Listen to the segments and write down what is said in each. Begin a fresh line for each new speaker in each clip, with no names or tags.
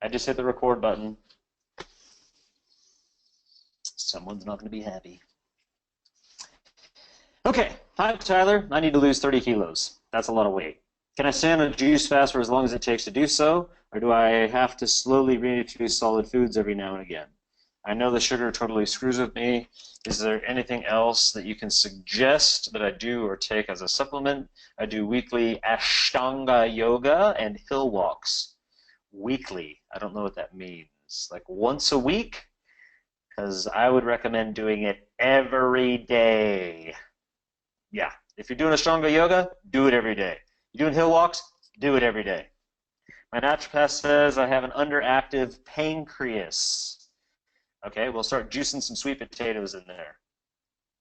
I just hit the record button. Someone's not going to be happy. Okay, hi Tyler. I need to lose 30 kilos. That's a lot of weight. Can I stay on a juice fast for as long as it takes to do so, or do I have to slowly reintroduce solid foods every now and again? I know the sugar totally screws with me. Is there anything else that you can suggest that I do or take as a supplement? I do weekly Ashtanga yoga and hill walks. Weekly. I don't know what that means. Like once a week? Because I would recommend doing it every day. Yeah, if you're doing Ashtanga yoga, do it every day. You're doing hill walks, do it every day. My naturopath says I have an underactive pancreas. Okay, we'll start juicing some sweet potatoes in there.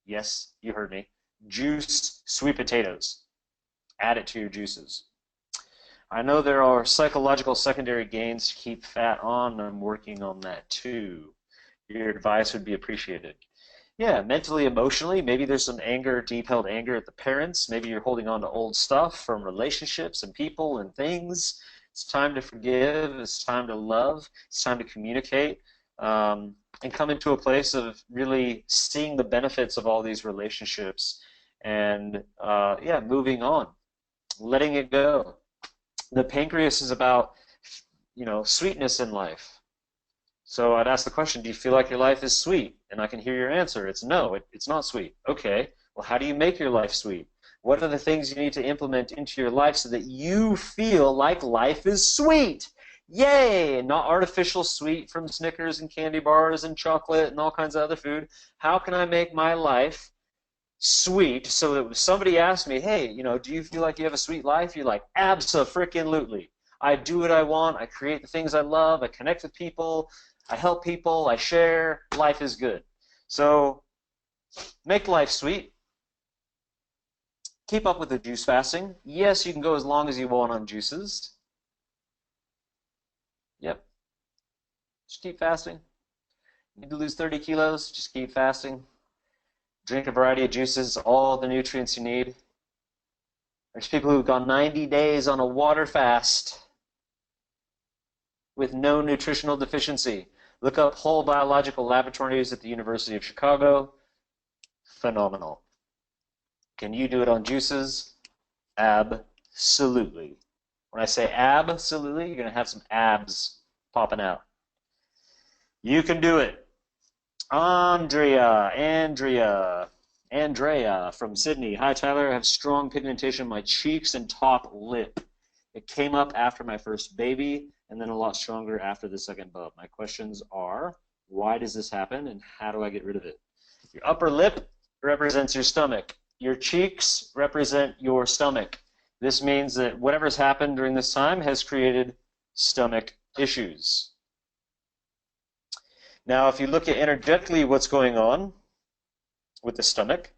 Yes, you heard me. Juice sweet potatoes. Add it to your juices. I know there are psychological secondary gains to keep fat on. I'm working on that too. Your advice would be appreciated. Yeah, mentally, emotionally, maybe there's some anger, deep-held anger at the parents. Maybe you're holding on to old stuff from relationships and people and things. It's time to forgive. It's time to love. It's time to communicate and come into a place of really seeing the benefits of all these relationships and, yeah, moving on, letting it go. The pancreas is about, sweetness in life. So I'd ask the question, do you feel like your life is sweet? And I can hear your answer. It's no, it's not sweet. Okay, well, how do you make your life sweet? What are the things you need to implement into your life so that you feel like life is sweet? Yay! Not artificial sweet from Snickers and candy bars and chocolate and all kinds of other food. How can I make my life sweet so that if somebody asks me, hey, do you feel like you have a sweet life? You're like, abso-freaking-lutely. I do what I want. I create the things I love. I connect with people. I help people, I share, life is good. So make life sweet. Keep up with the juice fasting. Yes, you can go as long as you want on juices. Yep. Just keep fasting. You need to lose 30 kilos, just keep fasting. Drink a variety of juices, all the nutrients you need. There's people who've gone 90 days on a water fast with no nutritional deficiency. Look up whole biological laboratories at the University of Chicago. Phenomenal. Can you do it on juices? Absolutely. When I say absolutely, you're going to have some abs popping out. You can do it. Andrea from Sydney. Hi, Tyler. I have strong pigmentation in my cheeks and top lip. It came up after my first baby and then a lot stronger after the second bub. My questions are, why does this happen and how do I get rid of it? Your upper lip represents your stomach. Your cheeks represent your stomach. This means that whatever's happened during this time has created stomach issues. Now, if you look at energetically what's going on with the stomach,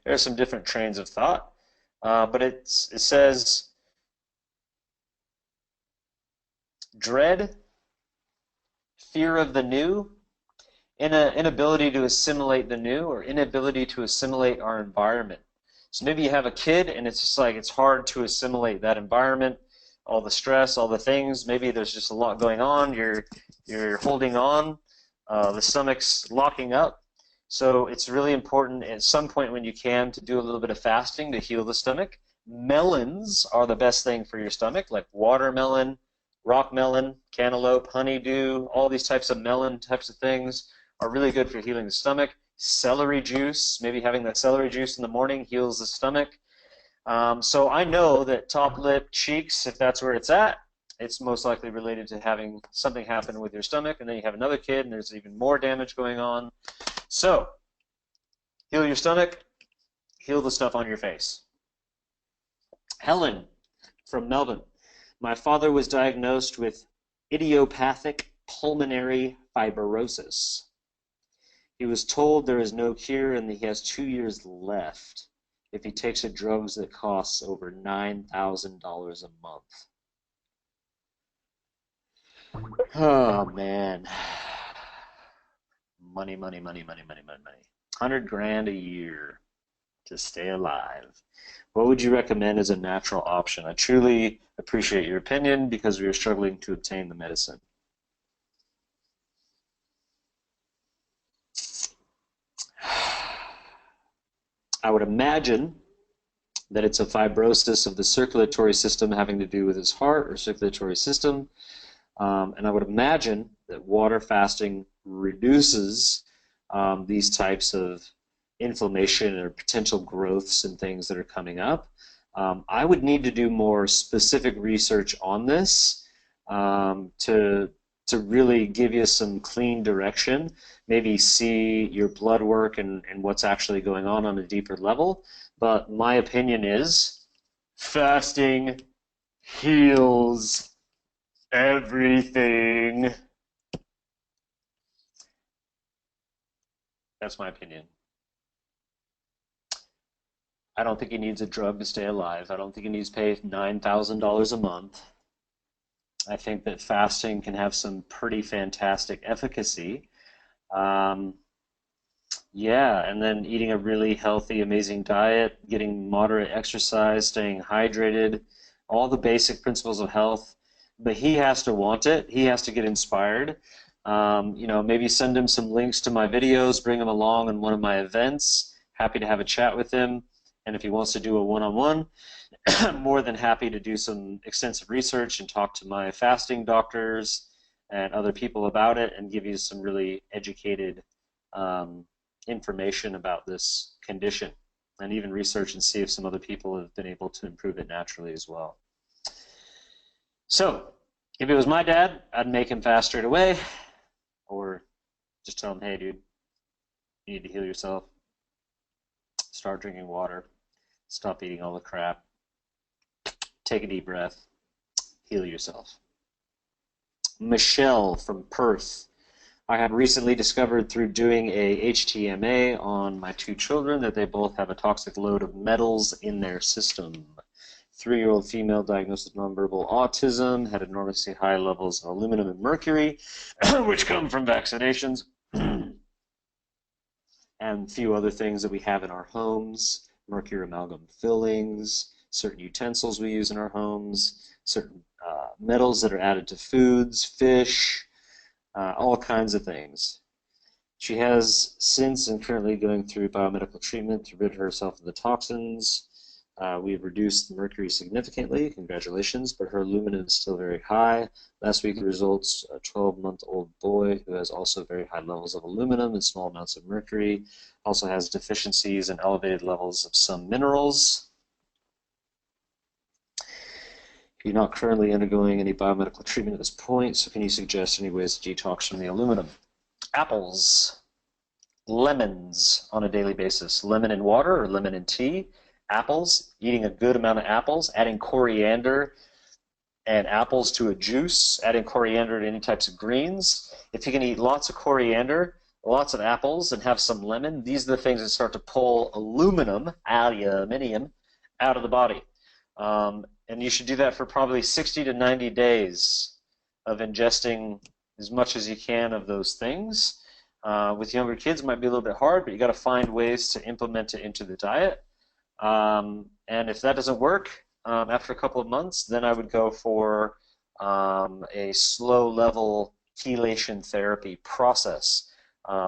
there are some different trains of thought, but it says dread, fear of the new, inability to assimilate the new, or inability to assimilate our environment. So maybe you have a kid and it's just like it's hard to assimilate that environment, all the stress, all the things. Maybe there's just a lot going on. You're holding on. The stomach's locking up. So it's really important at some point when you can to do a little bit of fasting to heal the stomach. Melons are the best thing for your stomach, like watermelon, rock melon, cantaloupe, honeydew, all these types of melon types of things are really good for healing the stomach. Celery juice, maybe having that celery juice in the morning heals the stomach. So I know that top lip, cheeks, if that's where it's at, it's most likely related to having something happen with your stomach, and then you have another kid and there's even more damage going on. So heal your stomach, heal the stuff on your face. Helen from Melbourne. My father was diagnosed with idiopathic pulmonary fibrosis. He was told there is no cure and that he has 2 years left if he takes a drugs that costs over $9,000 a month. Oh, man. Money, money, money, money, money, money, money. 100 grand a year. to stay alive. What would you recommend as a natural option? I truly appreciate your opinion because we are struggling to obtain the medicine. I would imagine that it's a fibrosis of the circulatory system having to do with his heart or circulatory system. And I would imagine that water fasting reduces these types of inflammation or potential growths and things that are coming up. I would need to do more specific research on this to really give you some clean direction, maybe see your blood work and what's actually going on a deeper level. But my opinion is fasting heals everything. That's my opinion. I don't think he needs a drug to stay alive. I don't think he needs to pay $9,000 a month. I think that fasting can have some pretty fantastic efficacy. Yeah, and then eating a really healthy, amazing diet, getting moderate exercise, staying hydrated, all the basic principles of health. But he has to want it. He has to get inspired. Maybe send him some links to my videos, bring him along in one of my events. Happy to have a chat with him. And if he wants to do a one-on-one, I'm more than happy to do some extensive research and talk to my fasting doctors and other people about it and give you some really educated information about this condition, and even research and see if some other people have been able to improve it naturally as well. So if it was my dad, I'd make him fast straight away, or just tell him, hey dude, you need to heal yourself. Start drinking water. Stop eating all the crap. Take a deep breath. Heal yourself. Michelle from Perth. I have recently discovered through doing a HTMA on my two children that they both have a toxic load of metals in their system. 3-year-old female diagnosed with nonverbal autism, had enormously high levels of aluminum and mercury, which come from vaccinations, and a few other things that we have in our homes, mercury amalgam fillings, certain utensils we use in our homes, certain metals that are added to foods, fish, all kinds of things. She has since and currently going through biomedical treatment to rid herself of the toxins. We've reduced the mercury significantly, congratulations, but her aluminum is still very high. Last week the results, a 12-month-old boy who has also very high levels of aluminum and small amounts of mercury, also has deficiencies and elevated levels of some minerals. You're not currently undergoing any biomedical treatment at this point, so can you suggest any ways to detox from the aluminum? Apples, lemons on a daily basis. Lemon in water or lemon in tea. Apples, eating a good amount of apples, adding coriander and apples to a juice, adding coriander to any types of greens. If you can eat lots of coriander, lots of apples, and have some lemon, these are the things that start to pull aluminium out of the body. And you should do that for probably 60 to 90 days of ingesting as much as you can of those things. With younger kids, it might be a little bit hard, but you got to find ways to implement it into the diet. And if that doesn't work, after a couple of months, then I would go for a slow-level chelation therapy process.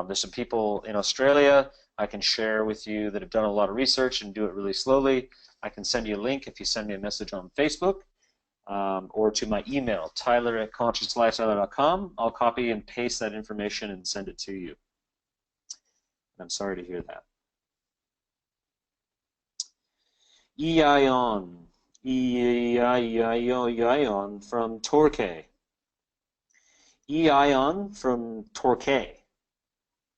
There's some people in Australia I can share with you that have done a lot of research and do it really slowly. I can send you a link if you send me a message on Facebook or to my email, tyler@consciouslifestyle.com. I'll copy and paste that information and send it to you. I'm sorry to hear that. Eion from Torquay. Eion from Torquay.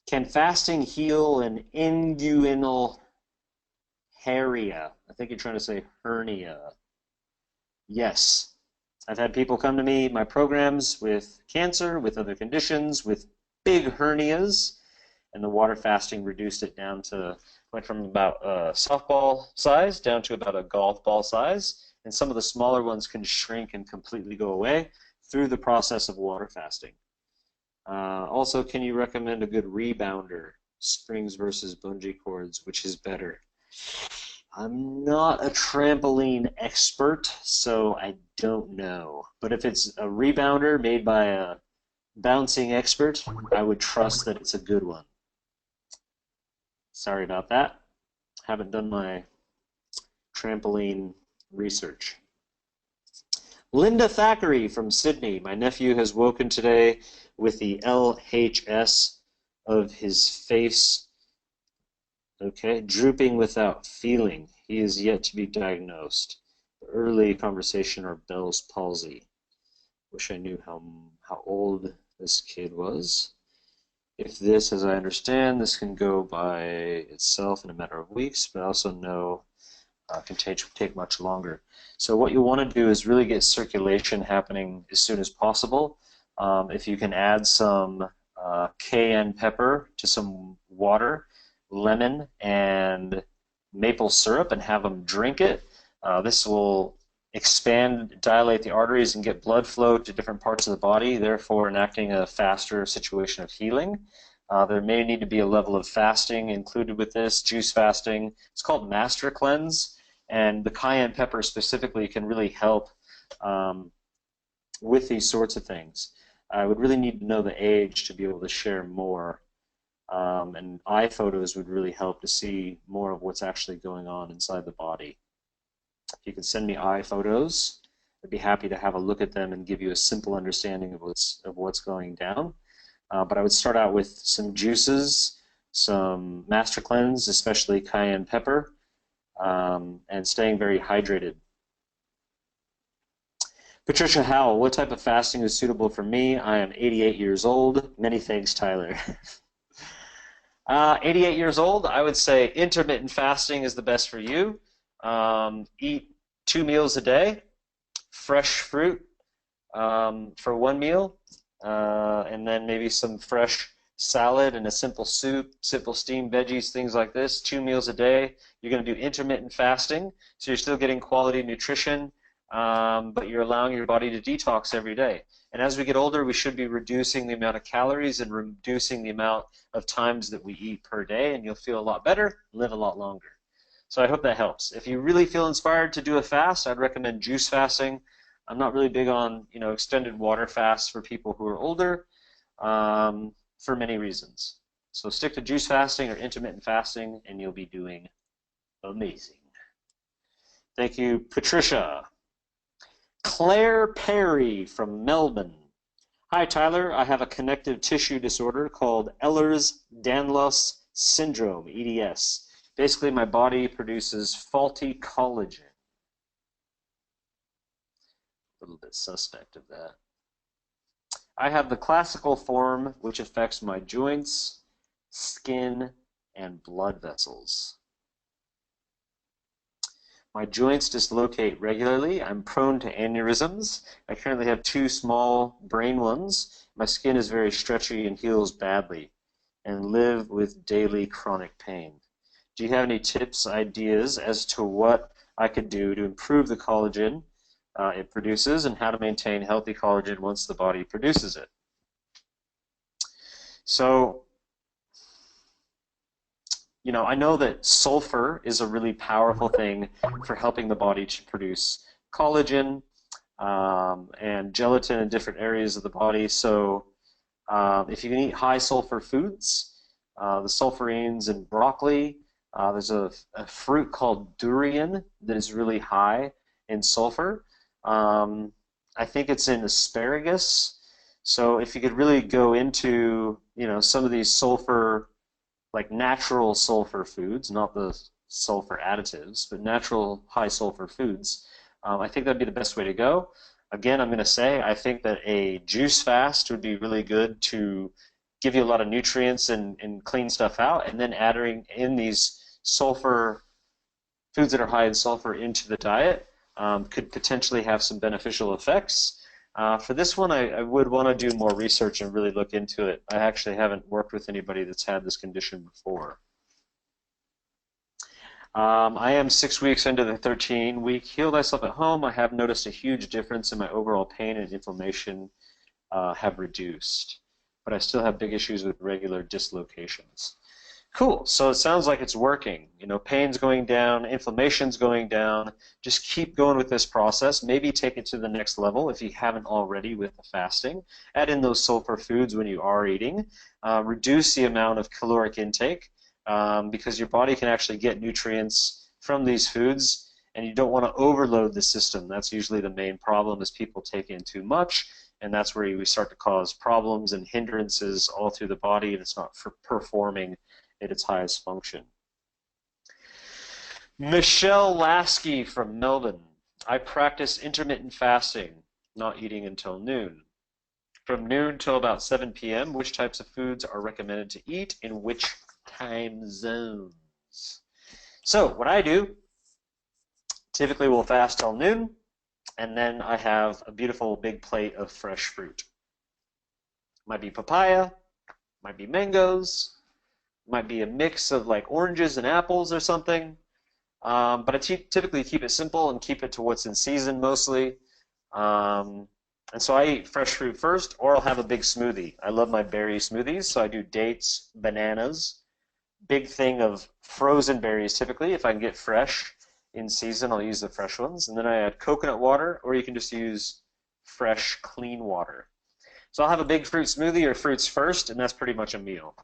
Can fasting heal an inguinal hernia? I think you're trying to say hernia. Yes. I've had people come to me, my programs, with cancer, with other conditions, with big hernias, and the water fasting reduced it down to, went from about a softball size down to about a golf ball size, and some of the smaller ones can shrink and completely go away through the process of water fasting. Also, can you recommend a good rebounder, springs versus bungee cords, which is better? I'm not a trampoline expert, so I don't know. But if it's a rebounder made by a bouncing expert, I would trust that it's a good one. Sorry about that. Haven't done my trampoline research. Linda Thackeray from Sydney. My nephew has woken today with the LHS of his face, okay, drooping without feeling. He is yet to be diagnosed. Early conversation or Bell's palsy. Wish I knew how old this kid was. If this, as I understand, this can go by itself in a matter of weeks, but I also know can take much longer. So what you want to do is really get circulation happening as soon as possible. If you can add some cayenne pepper to some water, lemon, and maple syrup and have them drink it, this will expand, dilate the arteries and get blood flow to different parts of the body, therefore enacting a faster situation of healing. There may need to be a level of fasting included with this, juice fasting. It's called Master Cleanse, and the cayenne pepper specifically can really help with these sorts of things. I would really need to know the age to be able to share more, and eye photos would really help to see more of what's actually going on inside the body. If you can send me eye photos, I'd be happy to have a look at them and give you a simple understanding of what's going down. But I would start out with some juices, some Master Cleanse, especially cayenne pepper, and staying very hydrated. Patricia Howell, what type of fasting is suitable for me? I am 88 years old. Many thanks, Tyler. 88 years old, I would say intermittent fasting is the best for you. Eat 2 meals a day, fresh fruit for 1 meal, and then maybe some fresh salad and a simple soup, simple steamed veggies, things like this, 2 meals a day. You're going to do intermittent fasting, so you're still getting quality nutrition, but you're allowing your body to detox every day. And as we get older, we should be reducing the amount of calories and reducing the amount of times that we eat per day, and you'll feel a lot better, live a lot longer. So I hope that helps. If you really feel inspired to do a fast, I'd recommend juice fasting. I'm not really big on extended water fasts for people who are older for many reasons. So stick to juice fasting or intermittent fasting, and you'll be doing amazing. Thank you, Patricia. Claire Perry from Melbourne. Hi, Tyler. I have a connective tissue disorder called Ehlers-Danlos syndrome, EDS. Basically, my body produces faulty collagen. A little bit suspect of that. I have the classical form, which affects my joints, skin, and blood vessels. My joints dislocate regularly. I'm prone to aneurysms. I currently have 2 small brain ones. My skin is very stretchy and heals badly, and live with daily chronic pain. Do you have any tips, ideas as to what I could do to improve the collagen it produces and how to maintain healthy collagen once the body produces it? So, I know that sulfur is a really powerful thing for helping the body to produce collagen and gelatin in different areas of the body. So if you can eat high sulfur foods, the sulfurines in broccoli, there's a fruit called durian that is really high in sulfur. I think it's in asparagus. So if you could really go into, some of these sulfur, like natural sulfur foods, not the sulfur additives, but natural high sulfur foods, I think that'd be the best way to go. Again, I'm going to say I think that a juice fast would be really good to give you a lot of nutrients and clean stuff out, and then adding in these sulfur foods that are high in sulfur into the diet could potentially have some beneficial effects. For this one, I would want to do more research and really look into it. I actually haven't worked with anybody that's had this condition before. I am 6 weeks into the 13-week Heal Thyself at Home. I have noticed a huge difference in my overall pain and inflammation have reduced, but I still have big issues with regular dislocations. Cool. So it sounds like it's working. Pain's going down, inflammation's going down. Just keep going with this process. Maybe take it to the next level if you haven't already with the fasting. Add in those sulfur foods when you are eating. Reduce the amount of caloric intake because your body can actually get nutrients from these foods, and you don't want to overload the system. That's usually the main problem, is people take in too much, and that's where we start to cause problems and hindrances all through the body, and it's not performing at its highest function. Michelle Lasky from Melbourne. I practice intermittent fasting, not eating until noon. From noon till about 7 p.m., which types of foods are recommended to eat in which time zones? So what I do, typically we'll fast till noon, and then I have a beautiful big plate of fresh fruit. Might be papaya, might be mangoes, might be a mix of like oranges and apples or something. But I typically keep it simple and keep it to what's in season mostly. And so I eat fresh fruit first, or I'll have a big smoothie. I love my berry smoothies, so I do dates, bananas, big thing of frozen berries typically. If I can get fresh in season, I'll use the fresh ones. And then I add coconut water, or you can just use fresh, clean water. So I'll have a big fruit smoothie or fruits first, and that's pretty much a meal.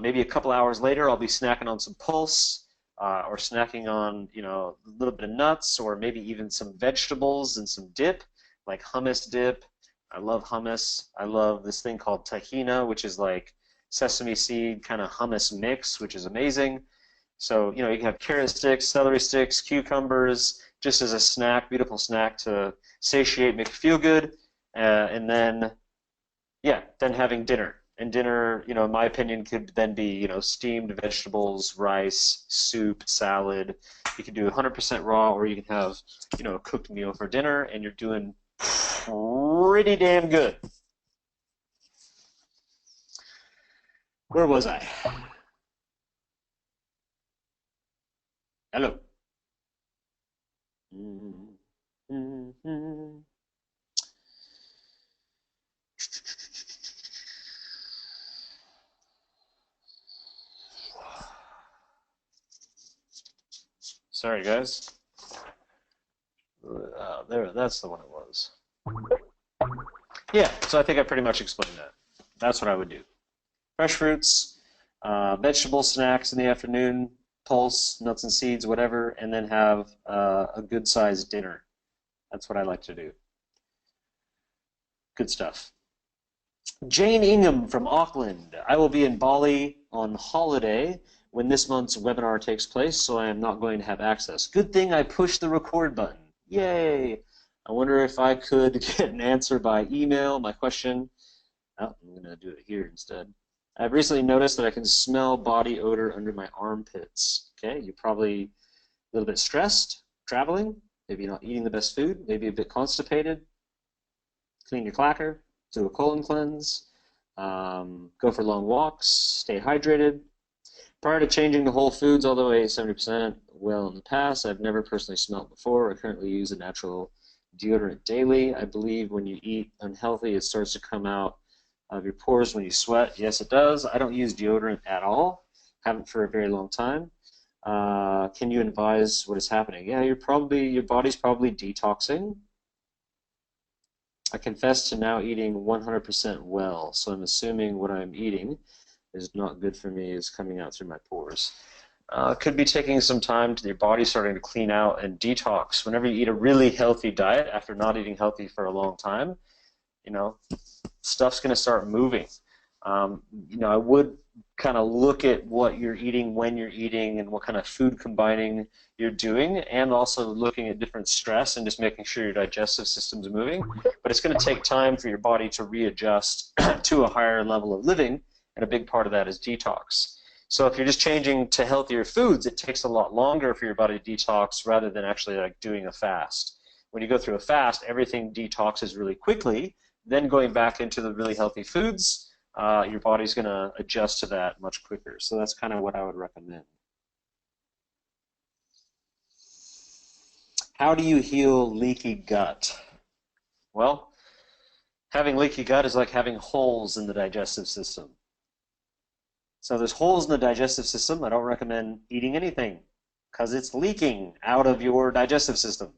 Maybe a couple hours later, I'll be snacking on some pulse, or snacking on, a little bit of nuts, or maybe even some vegetables and some dip, like hummus dip. I love hummus. I love this thing called tahina, which is like sesame seed kind of hummus mix, which is amazing. So, you can have carrot sticks, celery sticks, cucumbers, just as a snack, beautiful snack to satiate, make you feel good, and then, yeah, then having dinner. And dinner, in my opinion, could then be, steamed vegetables, rice, soup, salad. You can do 100% raw, or you can have, a cooked meal for dinner, and you're doing pretty damn good. Where was I? Hello. Sorry, guys. That's the one it was. Yeah, so I think I pretty much explained that. That's what I would do. Fresh fruits, vegetable snacks in the afternoon, pulse, nuts and seeds, whatever, and then have a good-sized dinner. That's what I like to do. Good stuff. Jane Ingham from Auckland. I will be in Bali on holiday when this month's webinar takes place, so I am not going to have access. Good thing I pushed the record button. Yay! I wonder if I could get an answer by email, my question. Oh, I'm going to do it here instead. I've recently noticed that I can smell body odor under my armpits. Okay, you're probably a little bit stressed, traveling, maybe not eating the best food, maybe a bit constipated. Clean your clacker, do a colon cleanse, go for long walks, stay hydrated. Prior to changing to whole foods, although I ate 70% well in the past, I've never personally smelled before. I currently use a natural deodorant daily. I believe when you eat unhealthy, it starts to come out of your pores when you sweat. Yes, it does. I don't use deodorant at all. Haven't for a very long time. Can you advise what is happening? Yeah, your body's probably detoxing. I confess to now eating 100% well, so I'm assuming what I'm eating is not good for me is coming out through my pores. Could be taking some time to your body starting to clean out and detox. Whenever you eat a really healthy diet after not eating healthy for a long time, stuff's going to start moving. I would kind of look at what you're eating, when you're eating, and what kind of food combining you're doing, and also looking at different stress and just making sure your digestive system's moving. But it's going to take time for your body to readjust to a higher level of living, and a big part of that is detox. So if you're just changing to healthier foods, it takes a lot longer for your body to detox rather than actually like doing a fast. When you go through a fast, everything detoxes really quickly. Then going back into the really healthy foods, your body's going to adjust to that much quicker. So that's kind of what I would recommend. How do you heal leaky gut? Well, having leaky gut is like having holes in the digestive system. So there's holes in the digestive system. I don't recommend eating anything because it's leaking out of your digestive system.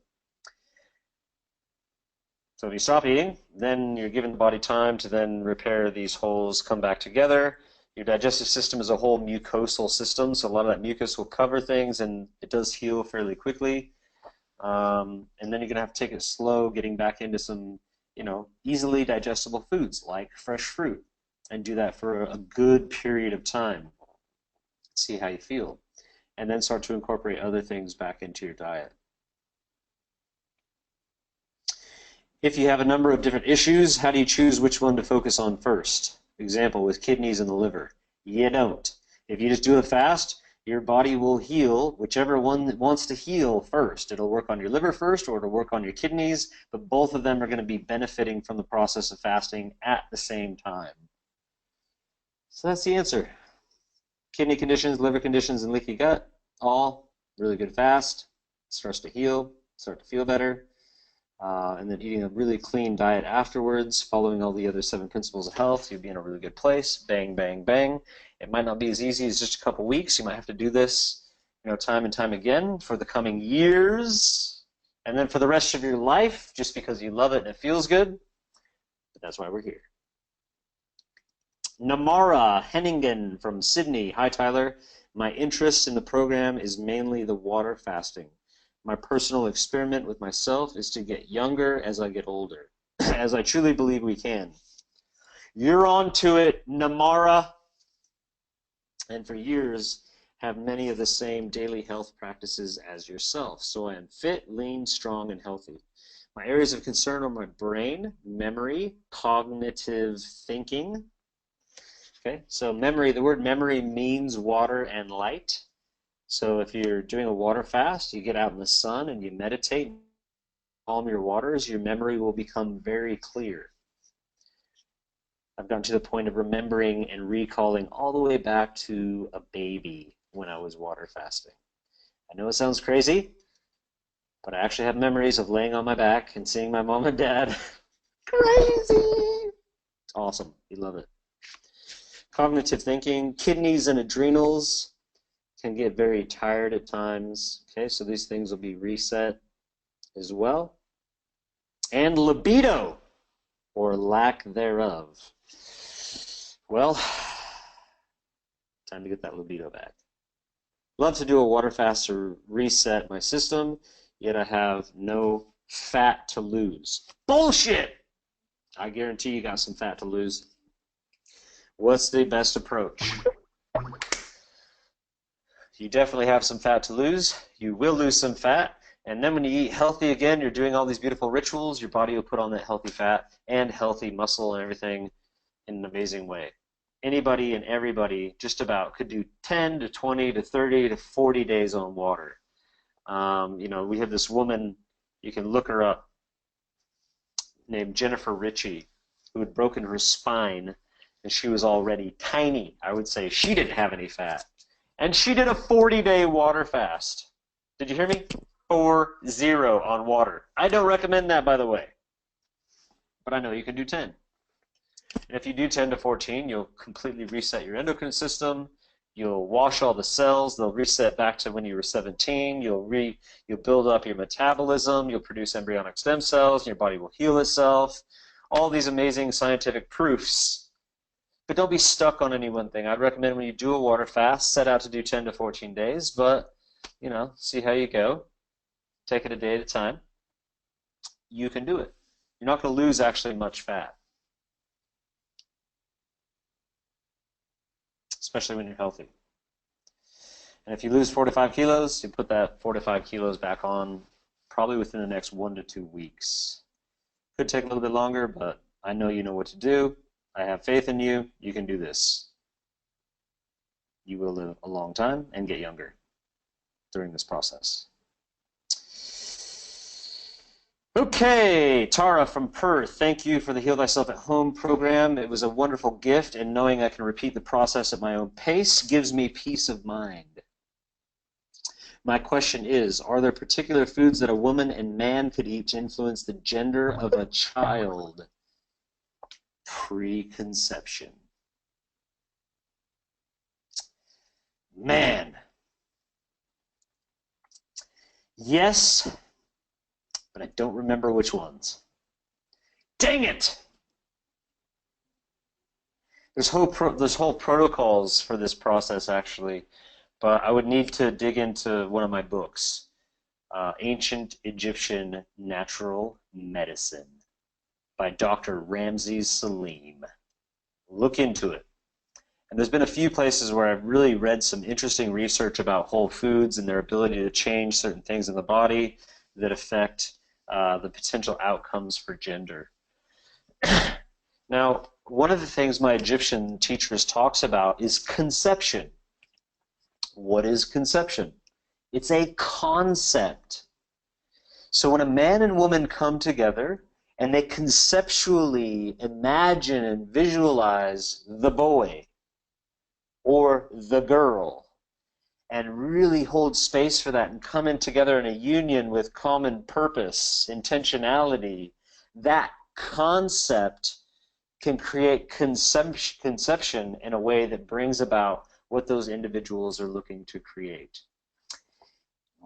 So if you stop eating, then you're giving the body time to then repair these holes, come back together. Your digestive system is a whole mucosal system, so a lot of that mucus will cover things, and it does heal fairly quickly. And then you're going to have to take it slow, getting back into some, easily digestible foods like fresh fruit, and do that for a good period of time. See how you feel. And then start to incorporate other things back into your diet. If you have a number of different issues, how do you choose which one to focus on first? Example, with kidneys and the liver. You don't. If you just do it fast, your body will heal whichever one wants to heal first. It'll work on your liver first, or it'll work on your kidneys, but both of them are going to be benefiting from the process of fasting at the same time. So that's the answer. Kidney conditions, liver conditions, and leaky gut, all really good fast. Starts to heal, start to feel better. And then eating a really clean diet afterwards, following all the other 7 principles of health, you'll be in a really good place. Bang, bang, bang. It might not be as easy as just a couple weeks. You might have to do this, time and time again for the coming years, and then for the rest of your life, just because you love it and it feels good. But that's why we're here. Namara Henningen from Sydney. Hi, Tyler. My interest in the program is mainly the water fasting. My personal experiment with myself is to get younger as I get older, as I truly believe we can. You're on to it, Namara. And for years, have many of the same daily health practices as yourself. So I am fit, lean, strong, and healthy. My areas of concern are my brain, memory, cognitive thinking. Okay, so memory, the word memory means water and light. So if you're doing a water fast, you get out in the sun and you meditate, calm your waters, your memory will become very clear. I've gotten to the point of remembering and recalling all the way back to a baby when I was water fasting. I know it sounds crazy, but I actually have memories of laying on my back and seeing my mom and dad. Crazy! It's awesome. You love it. Cognitive thinking, kidneys and adrenals can get very tired at times. Okay, so these things will be reset as well. And libido, or lack thereof. Well, time to get that libido back. Love to do a water fast to reset my system, yet I have no fat to lose. Bullshit! I guarantee you got some fat to lose. What's the best approach? You definitely have some fat to lose. You will lose some fat. And then when you eat healthy again, you're doing all these beautiful rituals, your body will put on that healthy fat and healthy muscle and everything in an amazing way. Anybody and everybody just about could do 10 to 20 to 30 to 40 days on water. We have this woman, you can look her up, named Jennifer Ritchie, who had broken her spine, and she was already tiny. I would say she didn't have any fat. And she did a 40-day water fast. Did you hear me? 40 on water. I don't recommend that, by the way. But I know you can do 10. And if you do 10 to 14, you'll completely reset your endocrine system. You'll wash all the cells. They'll reset back to when you were 17. You'll build up your metabolism. You'll produce embryonic stem cells. And your body will heal itself. All these amazing scientific proofs. But don't be stuck on any one thing. I'd recommend when you do a water fast, set out to do 10 to 14 days, but, see how you go. Take it a day at a time. You can do it. You're not going to lose actually much fat, especially when you're healthy. And if you lose 4 to 5 kilos, you put that 4 to 5 kilos back on probably within the next 1 to 2 weeks. Could take a little bit longer, but I know you know what to do. I have faith in you. You can do this. You will live a long time and get younger during this process. Okay, Tara from Perth, thank you for the Heal Thyself at Home program. It was a wonderful gift, and knowing I can repeat the process at my own pace gives me peace of mind. My question is, are there particular foods that a woman and man could eat to influence the gender of a child? Preconception. Man. Yes, but I don't remember which ones. Dang it! There's whole protocols for this process, actually, but I would need to dig into one of my books, Ancient Egyptian Natural Medicine by Dr. Ramses Salim. Look into it. And there's been a few places where I've really read some interesting research about whole foods and their ability to change certain things in the body that affect the potential outcomes for gender. Now, one of the things my Egyptian teachers talks about is conception. What is conception? It's a concept. So when a man and woman come together and they conceptually imagine and visualize the boy or the girl and really hold space for that and come in together in a union with common purpose, intentionality, that concept can create conception in a way that brings about what those individuals are looking to create.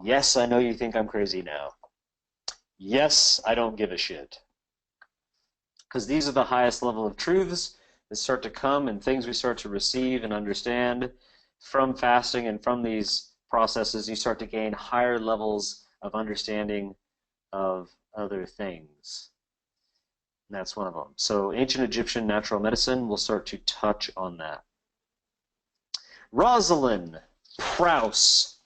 Yes, I know you think I'm crazy now. Yes, I don't give a shit. Because these are the highest level of truths that start to come and things we start to receive and understand from fasting, and from these processes you start to gain higher levels of understanding of other things. And that's one of them. So ancient Egyptian natural medicine, we'll start to touch on that. Rosalind Prouse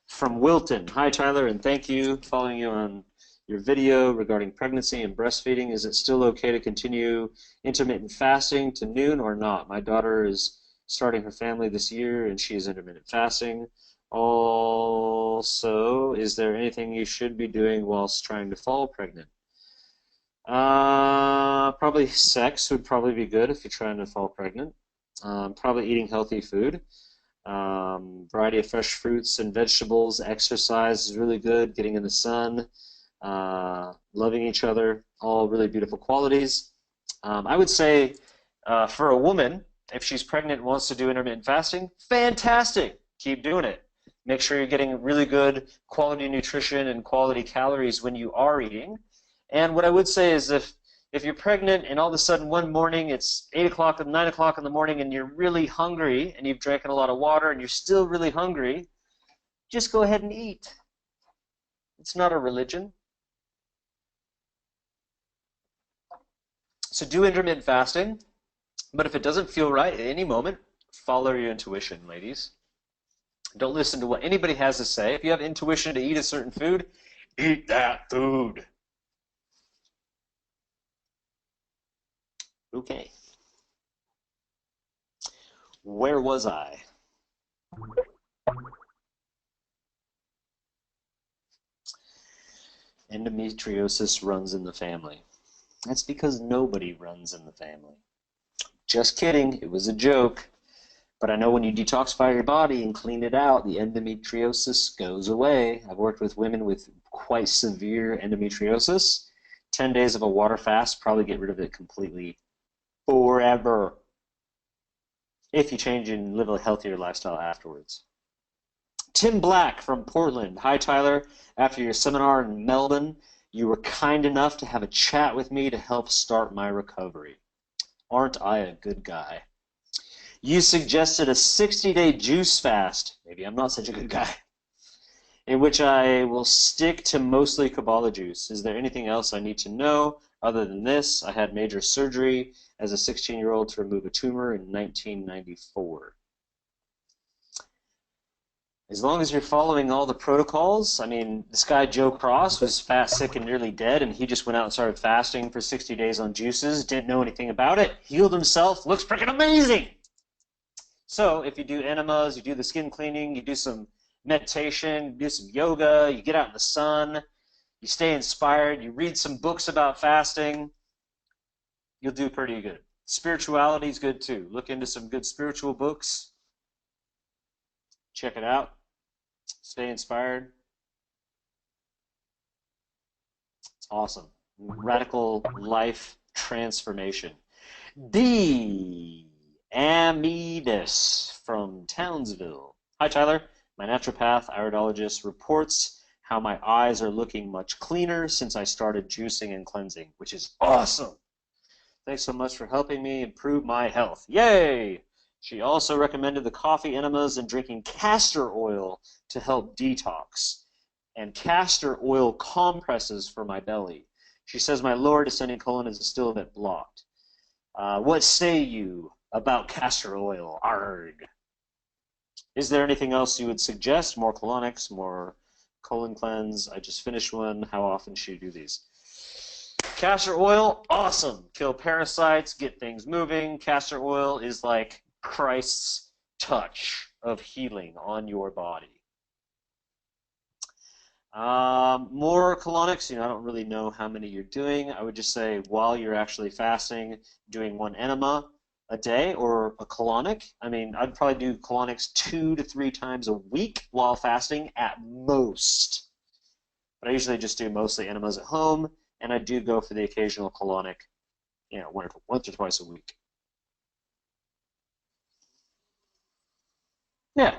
from Wilton. Hi, Tyler, and thank you. Following you on your video regarding pregnancy and breastfeeding. Is it still okay to continue intermittent fasting to noon or not? My daughter is starting her family this year, and she is intermittent fasting. Also, is there anything you should be doing whilst trying to fall pregnant? Probably sex would probably be good if you're trying to fall pregnant. Probably eating healthy food. Variety of fresh fruits and vegetables. Exercise is really good. Getting in the sun. Loving each other. All really beautiful qualities. I would say for a woman, if she's pregnant and wants to do intermittent fasting, fantastic. Keep doing it. Make sure you're getting really good quality nutrition and quality calories when you are eating. And what I would say is if you're pregnant and all of a sudden one morning it's 8 o'clock or 9 o'clock in the morning and you're really hungry and you've drank a lot of water and you're still really hungry, just go ahead and eat. It's not a religion. So do intermittent fasting, but if it doesn't feel right at any moment, follow your intuition, ladies. Don't listen to what anybody has to say. If you have intuition to eat a certain food, eat that food. Okay. Where was I? Endometriosis runs in the family. That's because nobody runs in the family. Just kidding. It was a joke. But I know when you detoxify your body and clean it out, the endometriosis goes away. I've worked with women with quite severe endometriosis. 10 days of a water fast probably get rid of it completely forever if you change and live a healthier lifestyle afterwards. Tim Black from Portland. Hi, Tyler. After your seminar in Melbourne, you were kind enough to have a chat with me to help start my recovery. Aren't I a good guy? You suggested a 60-day juice fast. Maybe I'm not such a good guy. In which I will stick to mostly Kabbalah juice. Is there anything else I need to know other than this? I had major surgery as a 16-year-old to remove a tumor in 1994. As long as you're following all the protocols, I mean, this guy Joe Cross was fat, sick, and nearly dead, and he just went out and started fasting for 60 days on juices, didn't know anything about it, healed himself, looks freaking amazing! So if you do enemas, you do the skin cleaning, you do some meditation, you do some yoga, you get out in the sun, you stay inspired, you read some books about fasting, you'll do pretty good. Spirituality is good too. Look into some good spiritual books. Check it out. Stay inspired. It's awesome. Radical life transformation. D. Amidus from Townsville. Hi, Tyler. My naturopath iridologist reports how my eyes are looking much cleaner since I started juicing and cleansing, which is awesome. Thanks so much for helping me improve my health. Yay! She also recommended the coffee enemas and drinking castor oil to help detox, and castor oil compresses for my belly. She says my lower descending colon is still a bit blocked. What say you about castor oil? Arg. Is there anything else you would suggest? More colonics, more colon cleanse? I just finished one. How often should you do these? Castor oil, awesome. Kill parasites, get things moving. Castor oil is like Christ's touch of healing on your body. More colonics, I don't really know how many you're doing. I would just say while you're actually fasting, doing one enema a day or a colonic. I'd probably do colonics 2 to 3 times a week while fasting at most. But I usually just do mostly enemas at home, and I do go for the occasional colonic, once or twice a week. Yeah.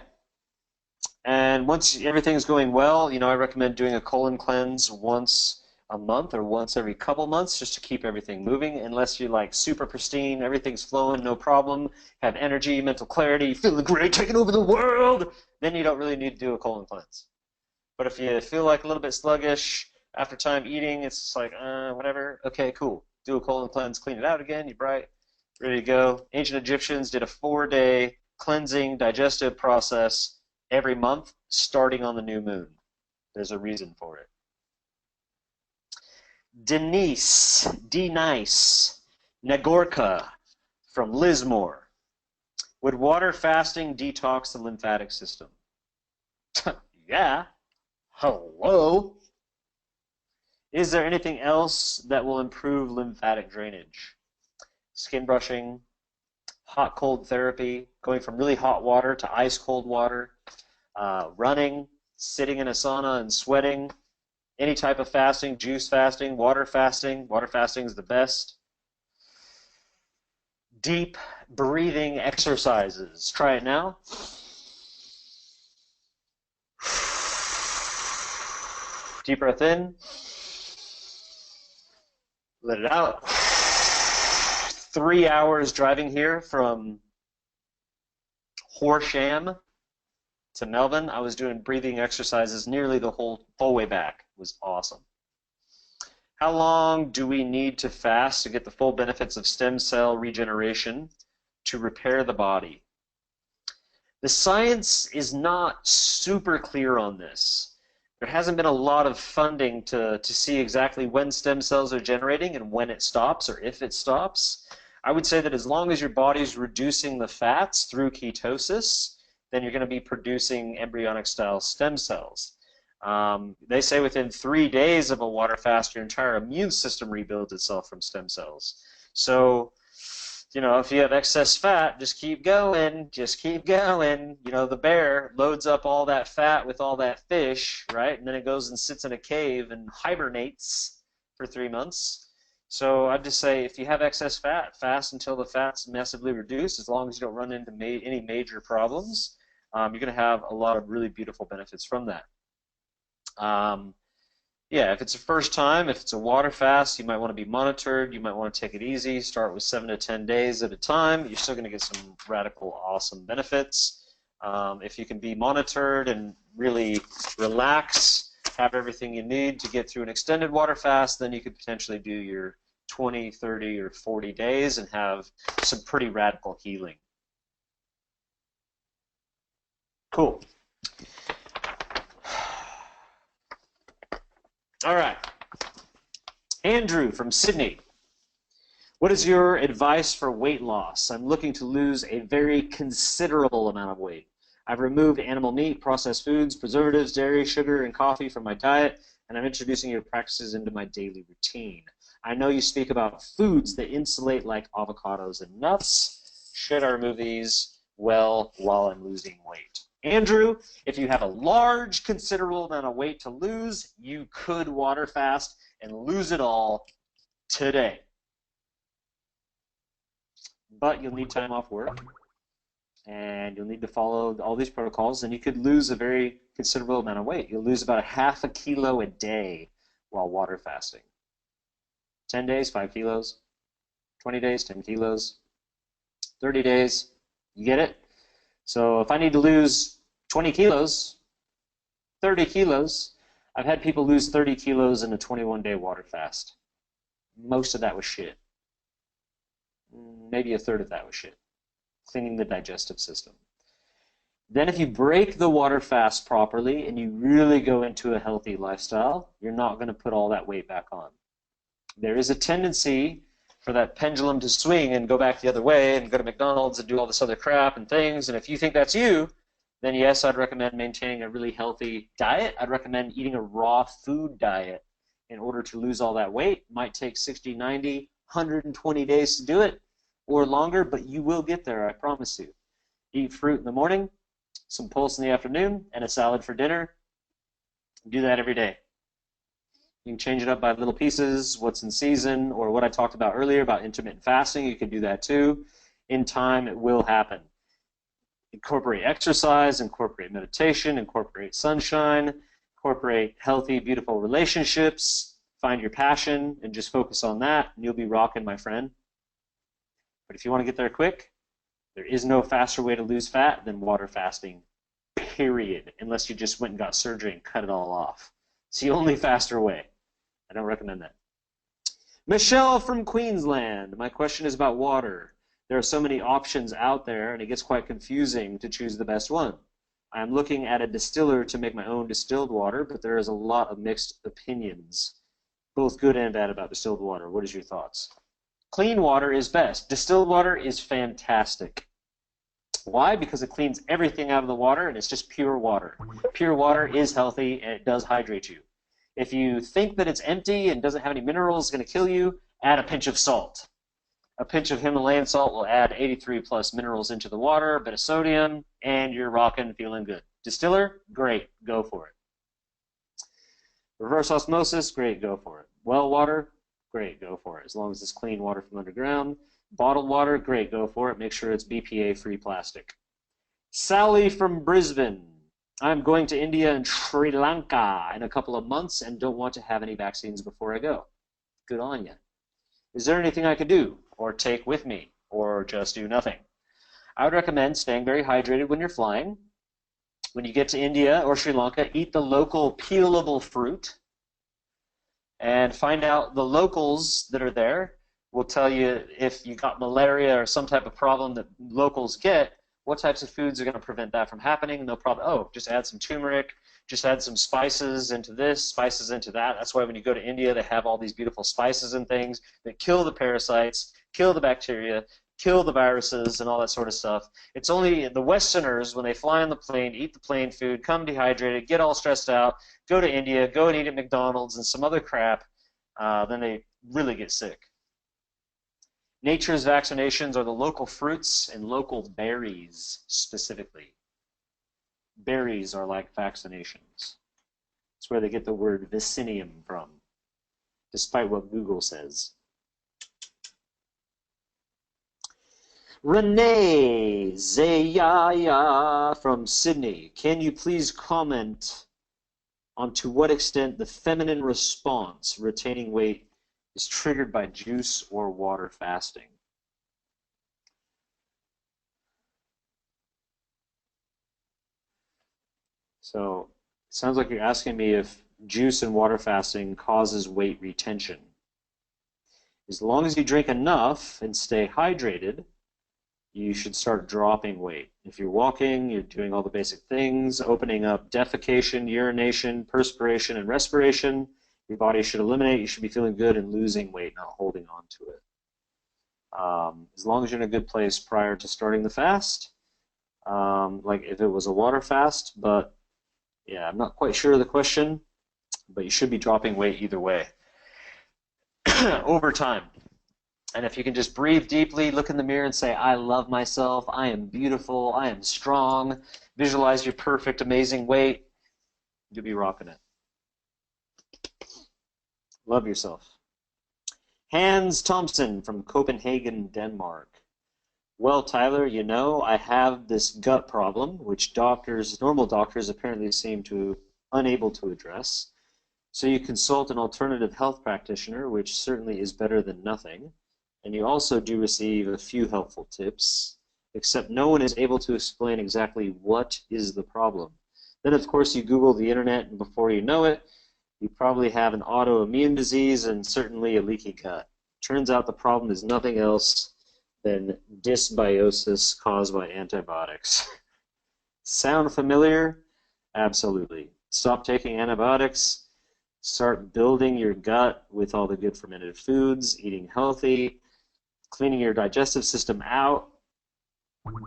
And once everything's going well, I recommend doing a colon cleanse once a month or once every couple months just to keep everything moving, unless you're like super pristine, everything's flowing, no problem, have energy, mental clarity, feeling great, taking over the world, then you don't really need to do a colon cleanse. But if you feel like a little bit sluggish after time eating, it's just like, whatever, okay, cool. Do a colon cleanse, clean it out again, you're bright, ready to go. Ancient Egyptians did a 4-day cleansing digestive process every month, starting on the new moon. There's a reason for it. Denise Nagorka from Lismore. Would water fasting detox the lymphatic system? Yeah. Hello. Is there anything else that will improve lymphatic drainage? Skin brushing, hot-cold therapy, going from really hot water to ice-cold water, running, sitting in a sauna and sweating, any type of fasting, juice fasting, water fasting. Water fasting is the best. Deep breathing exercises. Try it now. Deep breath in. Let it out. 3 hours driving here from Horsham to Melbourne. I was doing breathing exercises nearly the whole way back. It was awesome. How long do we need to fast to get the full benefits of stem cell regeneration to repair the body? The science is not super clear on this. There hasn't been a lot of funding to see exactly when stem cells are generating and when it stops or if it stops. I would say that as long as your body's reducing the fats through ketosis, then you're going to be producing embryonic style stem cells. They say within 3 days of a water fast, your entire immune system rebuilds itself from stem cells. So, if you have excess fat, just keep going, just keep going. The bear loads up all that fat with all that fish, right? And then it goes and sits in a cave and hibernates for 3 months. So I'd just say if you have excess fat, fast until the fat's massively reduced, as long as you don't run into any major problems. You're going to have a lot of really beautiful benefits from that. Yeah, if it's a first time, if it's a water fast, you might want to be monitored. You might want to take it easy. Start with 7 to 10 days at a time. You're still going to get some radical, awesome benefits. If you can be monitored and really relax, have everything you need to get through an extended water fast, then you could potentially do your 20, 30, or 40 days and have some pretty radical healing. Cool. All right. Andrew from Sydney. What is your advice for weight loss? I'm looking to lose a very considerable amount of weight. I've removed animal meat, processed foods, preservatives, dairy, sugar, and coffee from my diet, and I'm introducing your practices into my daily routine. I know you speak about foods that insulate like avocados and nuts. Should I remove these while I'm losing weight? Andrew, if you have a large, considerable amount of weight to lose, you could water fast and lose it all today. But you'll need time off work. and you'll need to follow all these protocols, and you could lose a very considerable amount of weight. You'll lose about a half a kilo a day while water fasting. 10 days, 5 kilos. 20 days, 10 kilos. 30 days, you get it? So if I need to lose 20 kilos, 30 kilos, I've had people lose 30 kilos in a 21-day water fast. Most of that was shit. Maybe a third of that was shit. Cleaning the digestive system. Then if you break the water fast properly and you really go into a healthy lifestyle, you're not going to put all that weight back on. There is a tendency for that pendulum to swing and go back the other way and go to McDonald's and do all this other crap and things. And if you think that's you, then yes, I'd recommend maintaining a really healthy diet. I'd recommend eating a raw food diet in order to lose all that weight. It might take 60, 90, 120 days to do it or longer, but you will get there, I promise you. Eat fruit in the morning, some pulse in the afternoon, and a salad for dinner. Do that every day. You can change it up by little pieces, what's in season, or what I talked about earlier about intermittent fasting. You can do that too. In time, it will happen. Incorporate exercise, incorporate meditation, incorporate sunshine, incorporate healthy, beautiful relationships, find your passion, and just focus on that, and you'll be rocking, my friend. But if you want to get there quick, there is no faster way to lose fat than water fasting, period, unless you just went and got surgery and cut it all off. It's the only faster way. I don't recommend that. Michelle from Queensland. My question is about water. There are so many options out there, and it gets quite confusing to choose the best one. I'm looking at a distiller to make my own distilled water, but there is a lot of mixed opinions, both good and bad, about distilled water. What is your thoughts? Clean water is best. Distilled water is fantastic. Why? Because it cleans everything out of the water, and it's just pure water. Pure water is healthy, and it does hydrate you. If you think that it's empty and doesn't have any minerals, it's going to kill you, add a pinch of salt. A pinch of Himalayan salt will add 83 plus minerals into the water, a bit of sodium, and you're rocking, feeling good. Distiller, great, go for it. Reverse osmosis, great, go for it. Well water, great, go for it. As long as it's clean water from underground. Bottled water, great, go for it. Make sure it's BPA-free plastic. Sally from Brisbane. I'm going to India and Sri Lanka in a couple of months and don't want to have any vaccines before I go. Good on you. Is there anything I could do or take with me or just do nothing? I would recommend staying very hydrated when you're flying. When you get to India or Sri Lanka, eat the local peelable fruit and find out the locals that are there will tell you if you got malaria or some type of problem that locals get, what types of foods are going to prevent that from happening. No problem. Oh, just add some turmeric, just add some spices into this, spices into that. That's why when you go to India, they have all these beautiful spices and things that kill the parasites, kill the bacteria, kill the viruses, and all that sort of stuff. It's only the Westerners, when they fly on the plane, eat the plane food, come dehydrated, get all stressed out, go to India, go and eat at McDonald's and some other crap, then they really get sick. Nature's vaccinations are the local fruits and local berries specifically. Berries are like vaccinations. It's where they get the word vaccinium from, despite what Google says. Renee Zayaya from Sydney. Can you please comment on to what extent the feminine response, retaining weight, is triggered by juice or water fasting? So it sounds like you're asking me if juice and water fasting causes weight retention. As long as you drink enough and stay hydrated, you should start dropping weight. If you're walking, you're doing all the basic things, opening up defecation, urination, perspiration, and respiration, your body should eliminate. You should be feeling good and losing weight, not holding on to it. As long as you're in a good place prior to starting the fast, like if it was a water fast, but yeah, I'm not quite sure of the question, but you should be dropping weight either way over time. And if you can just breathe deeply, look in the mirror and say, I love myself, I am beautiful, I am strong, visualize your perfect, amazing weight, you'll be rocking it. Love yourself. Hans Thompson from Copenhagen, Denmark. Well, Tyler, you know, I have this gut problem, which normal doctors apparently seem to unable to address. So you consult an alternative health practitioner, which certainly is better than nothing. And you also do receive a few helpful tips, except no one is able to explain exactly what is the problem. Then, of course, you Google the internet, and before you know it, you probably have an autoimmune disease and certainly a leaky gut. Turns out the problem is nothing else than dysbiosis caused by antibiotics. Sound familiar? Absolutely. Stop taking antibiotics. Start building your gut with all the good fermented foods, eating healthy, cleaning your digestive system out,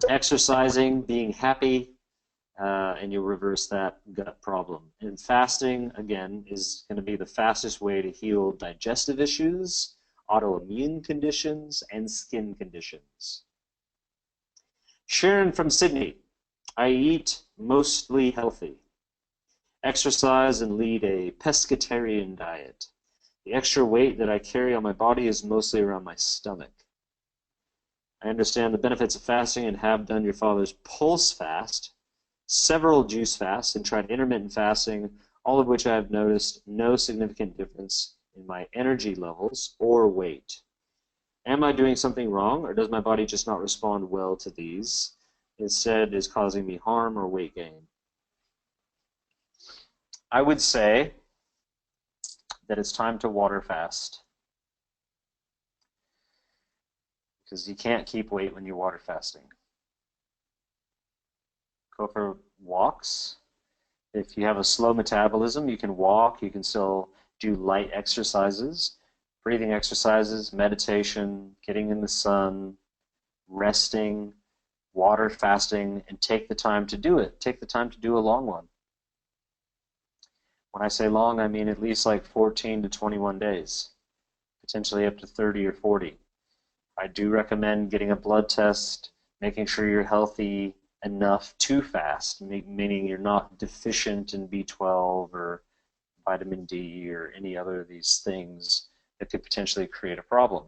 exercising, being happy, and you'll reverse that gut problem. And fasting, again, is going to be the fastest way to heal digestive issues, autoimmune conditions, and skin conditions. Sharon from Sydney. I eat mostly healthy. Exercise and lead a pescatarian diet. The extra weight that I carry on my body is mostly around my stomach. I understand the benefits of fasting and have done your father's pulse fast, several juice fasts, and tried intermittent fasting, all of which I have noticed no significant difference in my energy levels or weight. Am I doing something wrong, or does my body just not respond well to these? Instead, is causing me harm or weight gain? I would say that it's time to water fast, because you can't keep weight when you're water fasting. Go for walks. If you have a slow metabolism, you can walk. You can still do light exercises, breathing exercises, meditation, getting in the sun, resting, water fasting, and take the time to do it. Take the time to do a long one. When I say long, I mean at least like 14 to 21 days, potentially up to 30 or 40. I do recommend getting a blood test, making sure you're healthy enough to fast, meaning you're not deficient in B12 or vitamin D or any other of these things that could potentially create a problem.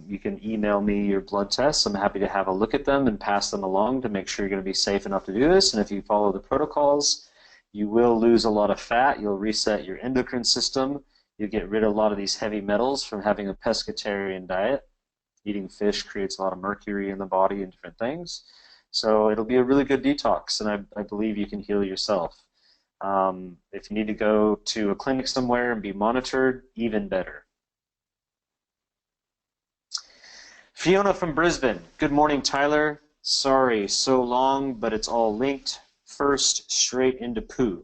You can email me your blood tests. I'm happy to have a look at them and pass them along to make sure you're going to be safe enough to do this. And if you follow the protocols, you will lose a lot of fat. You'll reset your endocrine system. You'll get rid of a lot of these heavy metals from having a pescatarian diet. Eating fish creates a lot of mercury in the body and different things. So it'll be a really good detox, and I believe you can heal yourself. If you need to go to a clinic somewhere and be monitored, even better. Fiona from Brisbane. Good morning, Tyler. Sorry, so long, but it's all linked. First, straight into poo.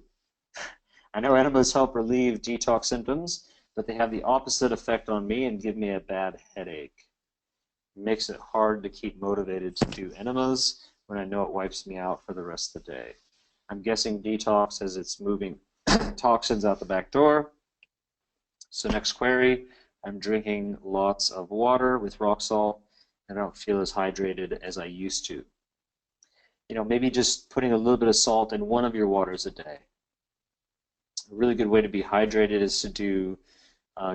I know enemas help relieve detox symptoms, but they have the opposite effect on me and give me a bad headache. It makes it hard to keep motivated to do enemas when I know it wipes me out for the rest of the day. I'm guessing detox as it's moving toxins out the back door. So next query, I'm drinking lots of water with rock salt, and I don't feel as hydrated as I used to. You know, maybe just putting a little bit of salt in one of your waters a day. A really good way to be hydrated is to do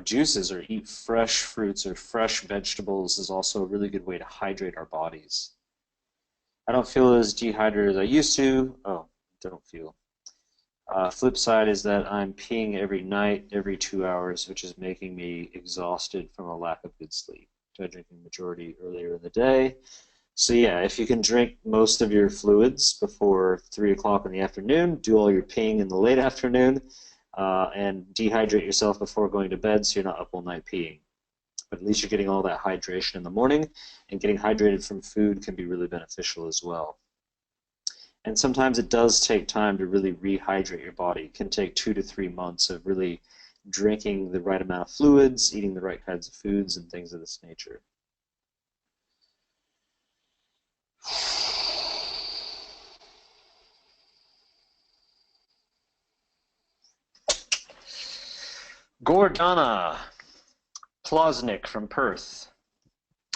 juices or eat fresh fruits or fresh vegetables is also a really good way to hydrate our bodies. I don't feel as dehydrated as I used to. Oh, don't feel. Flip side is that I'm peeing every night, every 2 hours, which is making me exhausted from a lack of good sleep. I drink the majority earlier in the day. So yeah, if you can drink most of your fluids before 3 o'clock in the afternoon, do all your peeing in the late afternoon, and dehydrate yourself before going to bed so you're not up all night peeing. But at least you're getting all that hydration in the morning, and getting hydrated from food can be really beneficial as well. And sometimes it does take time to really rehydrate your body. It can take 2 to 3 months of really drinking the right amount of fluids, eating the right kinds of foods, and things of this nature. Gordana Plosnik from Perth.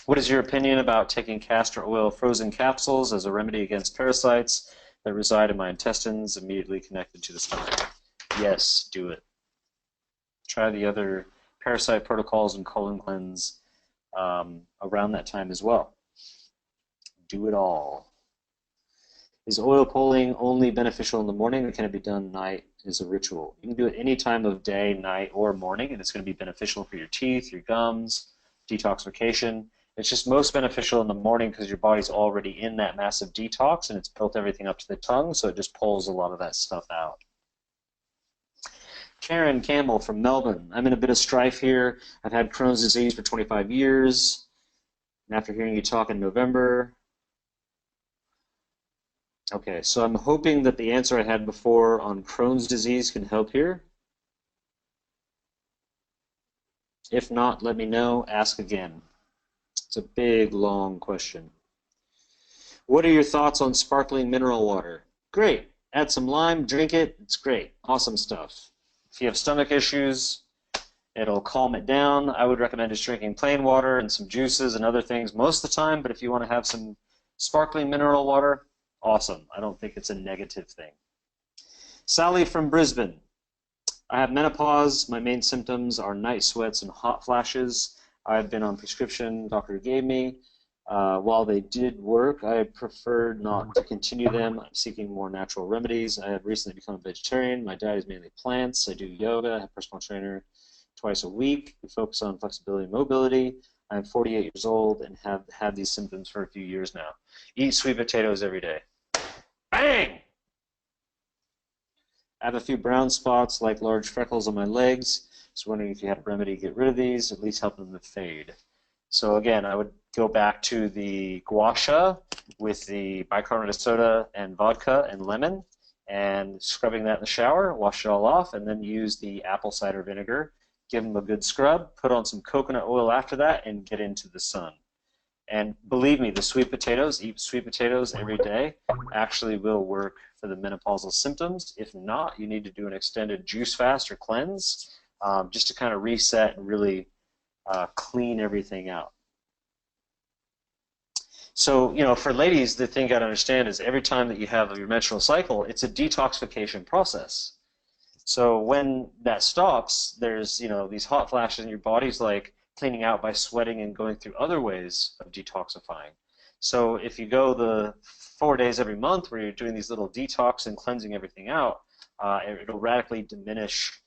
What is your opinion about taking castor oil frozen capsules as a remedy against parasites that reside in my intestines immediately connected to the stomach? Yes, do it. Try the other parasite protocols and colon cleanse around that time as well. Do it all. Is oil pulling only beneficial in the morning, or can it be done at night as a ritual? You can do it any time of day, night, or morning, and it's going to be beneficial for your teeth, your gums, detoxification. It's just most beneficial in the morning because your body's already in that massive detox, and it's built everything up to the tongue, so it just pulls a lot of that stuff out. Karen Campbell from Melbourne. I'm in a bit of strife here. I've had Crohn's disease for 25 years. And after hearing you talk in November, okay, so I'm hoping that the answer I had before on Crohn's disease can help here. If not, let me know. Ask again. It's a big, long question. What are your thoughts on sparkling mineral water? Great. Add some lime, drink it. It's great. Awesome stuff. If you have stomach issues, it'll calm it down. I would recommend just drinking plain water and some juices and other things most of the time, but if you want to have some sparkling mineral water, awesome. I don't think it's a negative thing. Sally from Brisbane. I have menopause. My main symptoms are night sweats and hot flashes. I've been on prescription doctor gave me. While they did work, I preferred not to continue them. I'm seeking more natural remedies. I have recently become a vegetarian. My diet is mainly plants. I do yoga. I have a personal trainer twice a week. We focus on flexibility and mobility. I'm 48 years old and have had these symptoms for a few years now. Eat sweet potatoes every day. Bang! I have a few brown spots like large freckles on my legs. Just wondering if you had a remedy to get rid of these, at least help them to fade. So again, I would go back to the gua sha with the bicarbonate of soda and vodka and lemon and scrubbing that in the shower, wash it all off, and then use the apple cider vinegar. Give them a good scrub, put on some coconut oil after that, and get into the sun. And believe me, the sweet potatoes, eat sweet potatoes every day, actually will work for the menopausal symptoms. If not, you need to do an extended juice fast or cleanse just to kind of reset and really clean everything out. So, you know, for ladies, the thing you got to understand is every time that you have your menstrual cycle, it's a detoxification process. So when that stops, there's, you know, these hot flashes and your body's like cleaning out by sweating and going through other ways of detoxifying. So if you go the 4 days every month where you're doing these little detox and cleansing everything out, it'll radically diminish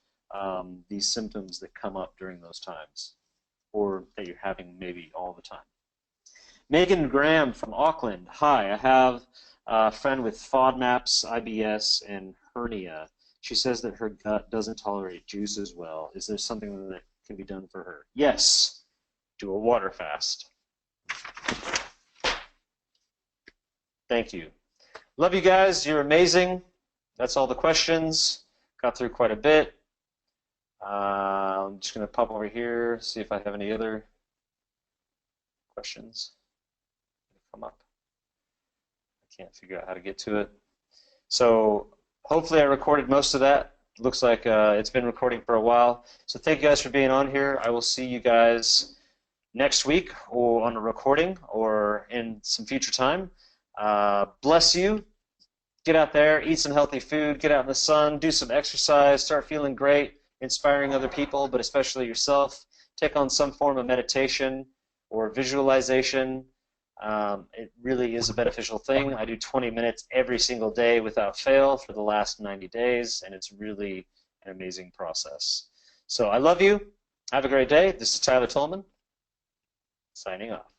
these symptoms that come up during those times, or that you're having maybe all the time. Megan Graham from Auckland. Hi, I have a friend with FODMAPs, IBS, and hernia. She says that her gut doesn't tolerate juice as well. Is there something that can be done for her? Yes. Do a water fast. Thank you. Love you guys. You're amazing. That's all the questions. Got through quite a bit. I'm just going to pop over here, see if I have any other questions. Come up. I can't figure out how to get to it. So hopefully I recorded most of that. Looks like it's been recording for a while. So thank you guys for being on here. I will see you guys next week or on a recording or in some future time. Bless you. Get out there, eat some healthy food, get out in the sun, do some exercise, start feeling great, inspiring other people, but especially yourself. Take on some form of meditation or visualization. It really is a beneficial thing. I do 20 minutes every single day without fail for the last 90 days, and it's really an amazing process. So I love you. Have a great day. This is Tyler Tolman, signing off.